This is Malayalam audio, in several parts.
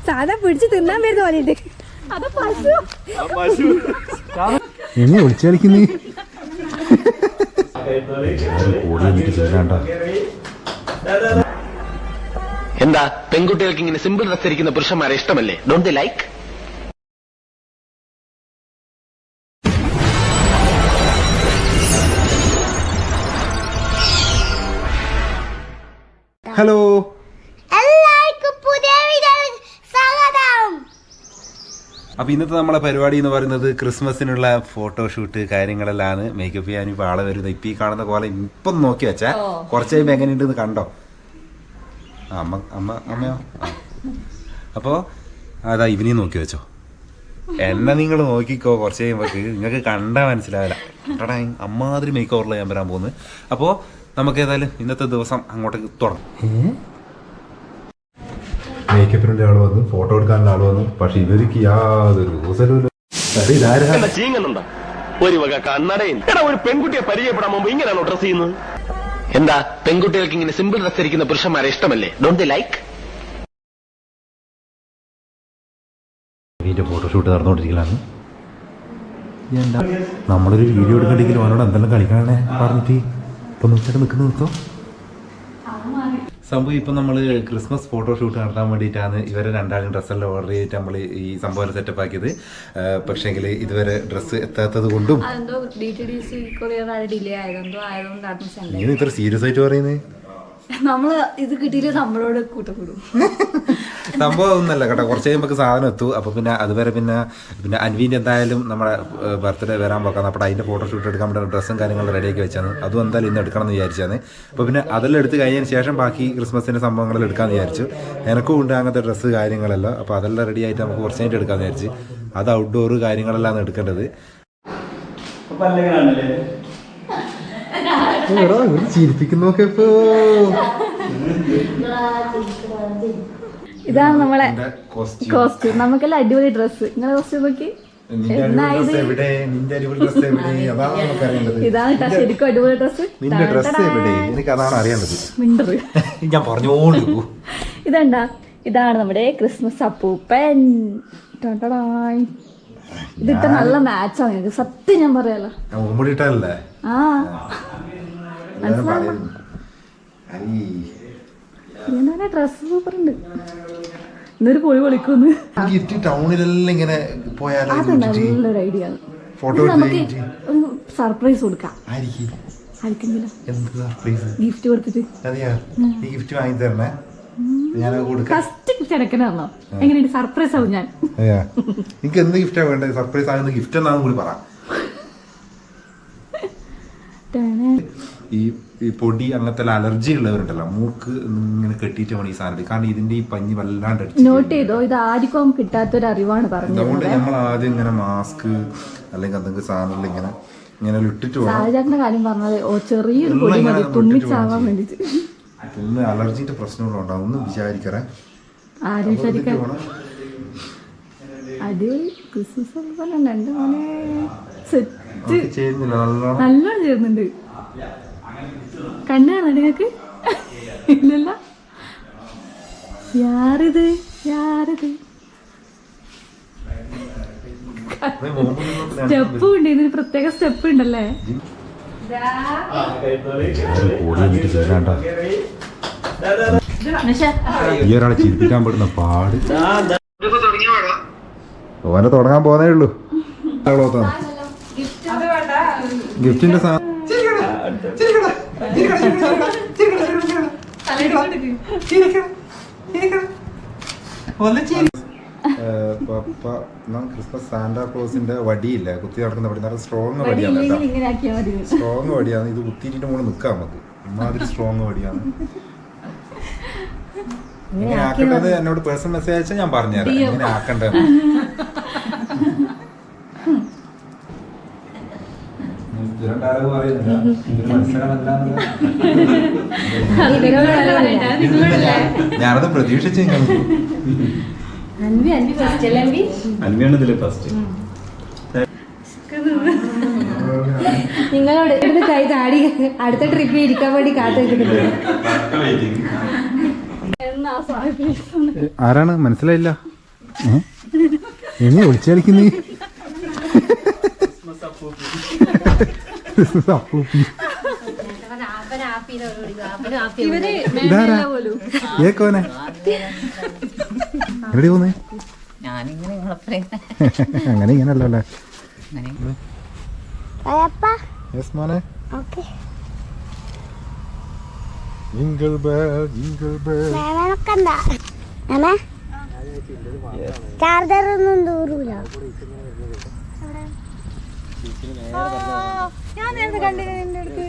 സാധാ പിടിച്ച് തിന്നാൻ വരുന്ന പോലെയുണ്ട്. അത് പശു. എങ്ങനെ വിളിച്ചു കളിക്കുന്നേ? എന്താ പെൺകുട്ടികൾക്ക് ഇങ്ങനെ സിമ്പിൾ ഡ്രസ് ധരിക്കുന്ന പുരുഷന്മാരെ ഇഷ്ടമല്ലേ? Don't they like? ഹലോ, എല്ലാവർക്കും പുതിയ വീഡിയോയിലേക്ക് സ്വാഗതം. അപ്പൊ ഇന്നത്തെ നമ്മളെ പരിപാടി എന്ന് പറയുന്നത് ക്രിസ്മസിനുള്ള ഫോട്ടോഷൂട്ട് കാര്യങ്ങളെല്ലാം. മേക്കപ്പ് ചെയ്യാൻ ഇപ്പൊ ആളെ വരുന്നത്. ഇപ്പൊ ഈ കാണുന്ന പോലെ ഇപ്പം നോക്കി വെച്ചാ കുറച്ച് കഴിയുമ്പോ എങ്ങനെയുണ്ടെന്ന് കണ്ടോ? അമ്മയോ? അപ്പോ അതാ ഇവനെയും നോക്കി വെച്ചോ. എന്നെ നിങ്ങൾ നോക്കിക്കോ, കുറച്ച് കഴിയുമ്പോക്ക് നിങ്ങൾക്ക് കണ്ടാ മനസ്സിലാവില്ല. കേട്ടാ അമ്മാതിരി മേക്ക് ഓവറിൽ ഞാൻ വരാൻ പോകുന്നത്. അപ്പോൾ നമുക്ക് ഏതായാലും ഇന്നത്തെ ദിവസം അങ്ങോട്ടേക്ക് തുടങ്ങും. മേക്കപ്പിനുള്ള ആൾ വന്നു, ഫോട്ടോ എടുക്കാനുള്ള ആൾ വന്നു. പക്ഷെ ഇവർക്ക് യാതൊരു ഒരു വക കണ്ണടയും. ഒരു പെൺകുട്ടിയെ പരിചയപ്പെടാൻ മുമ്പ് ഇങ്ങനെയാണോ ഡ്രസ് ചെയ്യുന്നത്? എന്താ പെൺകുട്ടികൾക്ക് ഇങ്ങനെ സിമ്പിൾ ഡ്രസ് ധരിക്കുന്ന പുരുഷന്മാരെ ഇഷ്ടമല്ലേ? Don't they like? ഫോട്ടോഷൂട്ട് നടന്നുകൊണ്ടിരിക്കലാണ്. എന്താ നമ്മളൊരു വീഡിയോ എടുക്കണ്ടെങ്കിലും അവനോട് എന്തെല്ലാം കളിക്കാണേ പറഞ്ഞിട്ട് ഇപ്പൊ നോക്കിയിട്ട് നിൽക്കുന്നു. സംഭവം ഇപ്പം നമ്മൾ ക്രിസ്മസ് ഫോട്ടോഷൂട്ട് നടത്താൻ വേണ്ടിയിട്ടാണ് ഇവരെ രണ്ടാളും ഡ്രസ്സെല്ലാം ഓർഡർ ചെയ്തിട്ട് നമ്മൾ ഈ സംഭവം സെറ്റപ്പ് ആക്കിയത്. പക്ഷേങ്കിൽ ഇതുവരെ ഡ്രസ്സ് എത്താത്തത് കൊണ്ടും നീ ഇത്ര സീരിയസ് ആയിട്ട് പറയുന്നത്? നമ്മള് ഇത് കിട്ടിയില്ല, നമ്മളോട് കൂട്ടപ്പെടും. സംഭവം ഒന്നല്ല കേട്ടോ. കുറച്ച് കഴിയുമ്പോൾ സാധനം എത്തും. അപ്പോൾ പിന്നെ അതുവരെ പിന്നെ അൻവീൻ്റെ എന്തായാലും നമ്മുടെ ബർത്ത്ഡേ വരാൻ പോക്കാം. അപ്പോൾ അതിൻ്റെ ഫോട്ടോഷൂട്ട് എടുക്കാൻ വേണ്ടി ഡ്രസ്സും കാര്യങ്ങളും റെഡിയാക്കി വെച്ചാണ്. അതും എന്തായാലും ഇന്ന് എടുക്കണം എന്ന് വിചാരിച്ചാണ്. അപ്പോൾ പിന്നെ അതെല്ലാം എടുത്ത് കഴിഞ്ഞതിന് ശേഷം ബാക്കി ക്രിസ്മസിൻ്റെ സംഭവങ്ങളെല്ലാം എടുക്കാമെന്ന് വിചാരിച്ചു. എനിക്കും ഉണ്ട് അങ്ങനത്തെ ഡ്രസ്സ് കാര്യങ്ങളെല്ലാം. അപ്പോൾ അതെല്ലാം റെഡി ആയിട്ട് നമുക്ക് കുറച്ച് കഴിഞ്ഞിട്ട് എടുക്കാമെന്ന് വിചാരിച്ചു. അത് ഔട്ട്ഡോർ കാര്യങ്ങളെല്ലാം എടുക്കേണ്ടത്. ചിരിപ്പിക്കുന്നൊക്കെ ഇപ്പോ ഇതാണ് നമ്മളെ കോസ്റ്റ്യൂം. നമുക്കെല്ലാം അടിപൊളി ഡ്രസ്സ്. നിങ്ങളെ കോസ്റ്റ്യൂം നോക്കി. ഇതാണ് ശരിക്കും അടിപൊളി ഡ്രസ്സ്. എനിക്ക് അതാണ് അറിയേണ്ടത്. ഞാൻ പറഞ്ഞോളൂ. ഇതണ്ടാ, ഇതാണ് നമ്മുടെ ക്രിസ്മസ് അപ്പൂപ്പൻ. ഇതിട്ട നല്ല മാച്ചാണ് എനിക്ക്, സത്യം ഞാൻ പറയാലോ. ആ ഡ്രസ് സൂപ്പർ ഉണ്ട്. ഇന്നൊരു പൊളി പൊളിക്കുന്നു. ടൗണിലെല്ലാം ഇങ്ങനെ അത് നല്ലൊരു ഐഡിയ ആണ്. നമുക്ക് ഒരു സർപ്രൈസ് കൊടുക്കാം. ഗിഫ്റ്റ് കൊടുത്തിട്ട് ഫസ്റ്റ് ഗിഫ്റ്റ് അടക്കണോ? എങ്ങനെയുണ്ട്? സർപ്രൈസ് ആവും. ഞാൻ എനിക്ക് എന്ത് ഗിഫ്റ്റാ വേണ്ടത്? സർപ്രൈസ് ആകുന്ന ഗിഫ്റ്റ് എന്നാണ് കൂടി പറ. ഈ പൊടി അങ്ങനത്തെ അലർജി ഉള്ളവരുണ്ടല്ലോ, മൂക്ക് ഇങ്ങനെ കെട്ടിയിട്ട് വേണം ഈ സാധനം. കാരണം ഇതിന്റെ ഈ പഞ്ഞി വല്ലാണ്ട് നോട്ട് ചെയ്തോ? ഇത് ആർക്കും കിട്ടാത്തൊരു അറിവാണ് പറഞ്ഞത്. അതുകൊണ്ട് നമ്മൾ ആദ്യം ഇങ്ങനെ മാസ്ക് അല്ലെങ്കിൽ എന്തെങ്കിലും സാധനങ്ങൾ ഇങ്ങനെ ഇട്ടിട്ട് സാഹചര്യത്തിന്റെ കാര്യം പറഞ്ഞത് ചെറിയൊരു പൊടി മതി തുമ്മിച്ചാവാൻ വേണ്ടിട്ട്. പിന്നെ അലർജിന്റെ പ്രശ്നങ്ങളുണ്ടാവും. ഒന്നും വിചാരിക്കറേ. ആരും വിചാരിക്കാൻ. അടിപൊളി ക്രിസ്മസ് നല്ലോണം ചേരുന്നുണ്ട്. കണ്ണാണ് നിങ്ങൾക്ക്? ഇല്ലല്ല. യാരിത് സ്റ്റെപ്പ് ഉണ്ട്. ഇതിന് പ്രത്യേക സ്റ്റെപ്പ് ഉണ്ടല്ലേ? ഈ ഒരാളെ ചിരിപ്പിക്കാൻ പെടുന്ന പാട്. ഓനെ തുടങ്ങാൻ പോന്നേ ഉള്ളൂ. ഗിഫ്റ്റിന്റെ ക്രിസ്മസ് സാന്റാക്ലോസിന്റെ വടിയില്ല, കുത്തി നടക്കുന്ന വടി. നല്ല സ്ട്രോങ് വടിയാണ്. സ്ട്രോങ് വടിയാണ്. ഇത് കുത്തിയിട്ട് മുകളിൽ നിൽക്കാം നമുക്ക്. ഇമാതിരി സ്ട്രോങ് വടിയാണ്. ഇങ്ങനെ ആക്കേണ്ടത് എന്നോട് പേഴ്സണൽ മെസ്സേജ് അയച്ചാൽ ഞാൻ പറഞ്ഞുതരാം എങ്ങനെ ആക്കേണ്ടത്. ഞാനത് പ്രതീക്ഷിച്ചു. അൻവിയാണ് ഇതില് ഫസ്റ്റ്. നിങ്ങളോട് ഇവിടുന്ന് കൈ ചാടി അടുത്ത ട്രിപ്പിൽ ഇരിക്കാൻ വേണ്ടി കാത്തു വെക്കുന്നുണ്ട്. ആരാണ് മനസ്സിലായില്ല? എങ്ങനെ ഒളിച്ചു കളിക്കുന്നേ? ഏക്കോനെ എവിടെ പോന്നേ? അങ്ങനെ ഇങ്ങനല്ലോ അല്ലേ? മോനെ jingle bell jingle bell. Charger ഒന്നും ദൂരൂല. ഞാൻ നേരത്തെ കണ്ടില്ല നിന്റെ അടുത്ത്.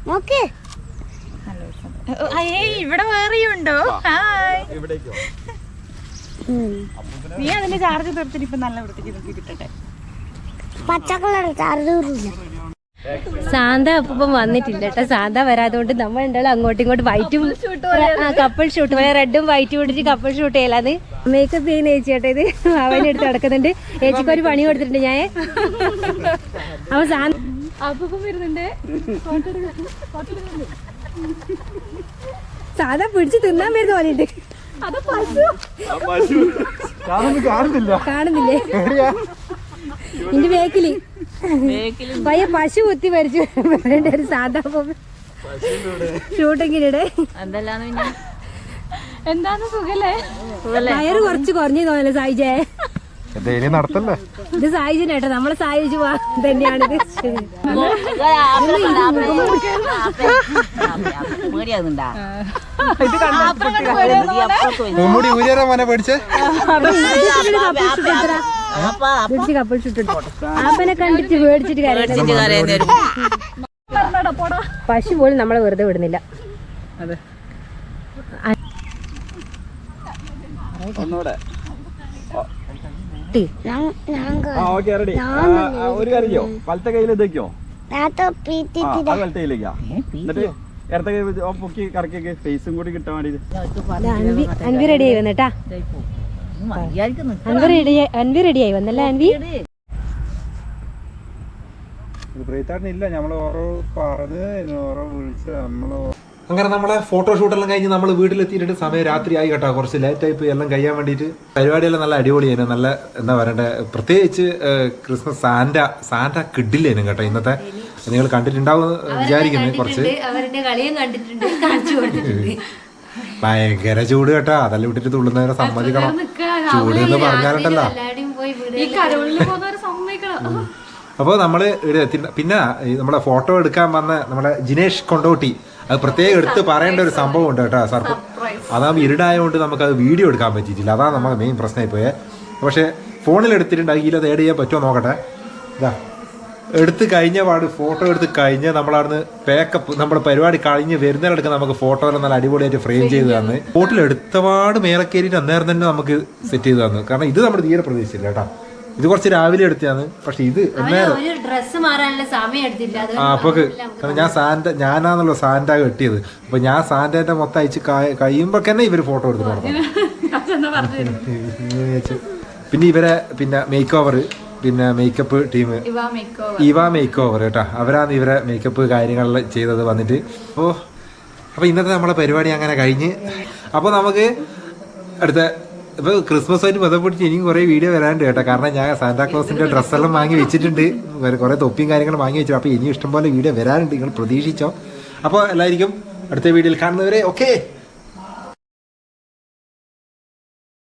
നോക്ക് ഇവിടെ വേറെയുണ്ടോ? നീ അതിന്റെ ചാർജ് തീർത്തിട്ട് ഇപ്പൊ നല്ല വൃത്തിക്ക് നോക്കി കിട്ടട്ടെ. പച്ചക്കളർ ചാർജ് ദൂരൂല. സാന്ത അപ്പം വന്നിട്ടില്ല കേട്ടോ. സാന്ത വരാതുകൊണ്ട് നമ്മൾ ഉണ്ടാവും അങ്ങോട്ടും ഇങ്ങോട്ടും വൈറ്റും കപ്പിൾ ഷൂട്ട് പോലെ റെഡും വൈറ്റും പിടിച്ച് കപ്പിൾ ഷൂട്ട് ചെയ്യലാന്ന്. മേക്കപ്പ് ചെയ്യുന്ന ചേച്ചി കേട്ടോ ഇത്. അവനെടുത്ത് നടക്കുന്നുണ്ട്. ചേച്ചിക്ക് ഒരു പണി കൊടുത്തിട്ടുണ്ട് ഞാൻ. അവൻ സാന്ത അപ്പം വരുന്നുണ്ട്. സാന്ത പിടിച്ച് തിന്നാൻ വരുന്ന പോലെയുണ്ട്. കാണുന്നില്ലേ എന്റെ ബേക്കില് പയ്യ പശു കുത്തി മരിച്ചു. ഒരു സാധാ ഷൂട്ടിങ്ങിനിടെ എന്താണ് സുഖല്ലേ? വയറ് കുറച്ച് കുറഞ്ഞു തോന്നല്ലേ സായിജേ? നടത്തല്ലേ ഇത് സായിജിനേട്ടോ. നമ്മളെ സായിജ് തന്നെയാണിത്. കപ്പിൾ ഷൂട്ട് ആപ്പനെ കണ്ടിട്ട് മേടിച്ചിട്ട് കാര്യം. പശു പോലും നമ്മളെ വെറുതെ വിടുന്നില്ല. ഒരു കാര്യോ വലത്തെ കയ്യിൽ ഇതേക്കോ വലത്തേയിലേക്കാ എന്നിട്ട് ഇടത്തെ കൈ പൊക്കി കറക്കിയൊക്കെ ഫേസും കൂടി കിട്ടാൻ വേണ്ടി. അൻവി റെഡി ആയി വന്നിട്ടാ. അൻവി റെഡി ആയി വന്നല്ലേ അൻവി? ഇല്ല നമ്മള് അങ്ങനെ നമ്മളെ ഫോട്ടോഷൂട്ടെല്ലാം കഴിഞ്ഞ് നമ്മൾ വീട്ടിലെത്തിയിട്ട് സമയം രാത്രിയായി കേട്ടോ. കുറച്ച് ലേറ്റായി പോയി എല്ലാം കഴിയാൻ വേണ്ടിയിട്ട്. പരിപാടിയെല്ലാം നല്ല അടിപൊളിയായിരുന്നു. നല്ല എന്താ പറയണ്ടേ, പ്രത്യേകിച്ച് ക്രിസ്മസ് സാന്റ കിഡില്ലേനും കേട്ടോ ഇന്നത്തെ. നിങ്ങൾ കണ്ടിട്ടുണ്ടാവും വിചാരിക്കുന്നു. കുറച്ച് ഭയങ്കര ചൂട് കേട്ടോ. അതെല്ലാം വിട്ടിട്ട് തുള്ളുന്നവരെ സമ്മതിക്കണം. ചൂട് എന്ന് പറഞ്ഞാലുണ്ടല്ലോ. അപ്പോൾ നമ്മള് പിന്നെ നമ്മളെ ഫോട്ടോ എടുക്കാൻ വന്ന നമ്മളെ ജിനേഷ് കൊണ്ടോട്ടി, അത് പ്രത്യേകം എടുത്ത് പറയേണ്ട ഒരു സംഭവം ഉണ്ട് കേട്ടോ. അതാകുമ്പോൾ ഇരുടായതുകൊണ്ട് നമുക്കത് വീഡിയോ എടുക്കാൻ പറ്റിയിട്ടില്ല. അതാണ് നമുക്ക് മെയിൻ പ്രശ്നമായി പോയേ. പക്ഷേ ഫോണിൽ എടുത്തിട്ടുണ്ടെങ്കിൽ അത് ഏഡ് ചെയ്യാൻ പറ്റുമോ നോക്കട്ടെ. ഇതാ എടുത്ത് കഴിഞ്ഞ പാട് ഫോട്ടോ എടുത്ത് കഴിഞ്ഞ് നമ്മളവിടുന്ന് പാക്കപ്പ് നമ്മുടെ പരിപാടി കഴിഞ്ഞ് വരുന്നതിനടുക്ക് നമുക്ക് ഫോട്ടോ എല്ലാം നല്ല അടിപൊളിയായിട്ട് ഫ്രെയിം ചെയ്ത് തന്ന് ഫോട്ടിൽ എടുത്തപാട് മേലെ കയറിയിട്ട് അന്നേരം തന്നെ നമുക്ക് സെറ്റ് ചെയ്ത് തന്നു. കാരണം ഇത് നമ്മൾ തീരെ പ്രതീക്ഷിച്ചില്ല കേട്ടോ. ഇത് കുറച്ച് രാവിലെ എടുത്തതാണ്. പക്ഷെ ഇത് അപ്പൊ ഞാനാണല്ലോ സാന്റ കെട്ടിയത്. അപ്പൊ ഞാൻ സാന്റേന്റെ മൊത്തം അയച്ച് കഴിയുമ്പോ തന്നെ ഇവര് ഫോട്ടോ എടുത്ത് നടന്നു. പിന്നെ ഇവരെ മേക്ക് ഓവർ മേക്കപ്പ് ടീം ഇവ മേക്ക് ഓവർ കേട്ടോ. അവരാണ് ഇവരെ മേക്കപ്പ് കാര്യങ്ങളെല്ലാം ചെയ്തത് വന്നിട്ട്. അപ്പോൾ ഇന്നത്തെ നമ്മളെ പരിപാടി അങ്ങനെ കഴിഞ്ഞ്. അപ്പോൾ നമുക്ക് അടുത്ത ഇപ്പോൾ ക്രിസ്മസുമായിട്ട് ബന്ധപ്പെട്ട് എനിക്ക് കുറേ വീഡിയോ വരാനുണ്ട് കേട്ടോ. കാരണം ഞാൻ സാന്റാക്ലോസിൻ്റെ ഡ്രസ്സെല്ലാം വാങ്ങി വെച്ചിട്ടുണ്ട്. കുറേ തൊപ്പിയും കാര്യങ്ങളും വാങ്ങി വെച്ചു. അപ്പോൾ ഇനി ഇഷ്ടംപോലെ വീഡിയോ വരാനുണ്ട്. നിങ്ങൾ പ്രതീക്ഷിച്ചോ. അപ്പോൾ എല്ലാവർക്കും അടുത്ത വീഡിയോയിൽ കാണുന്നവരെ ഓക്കെ.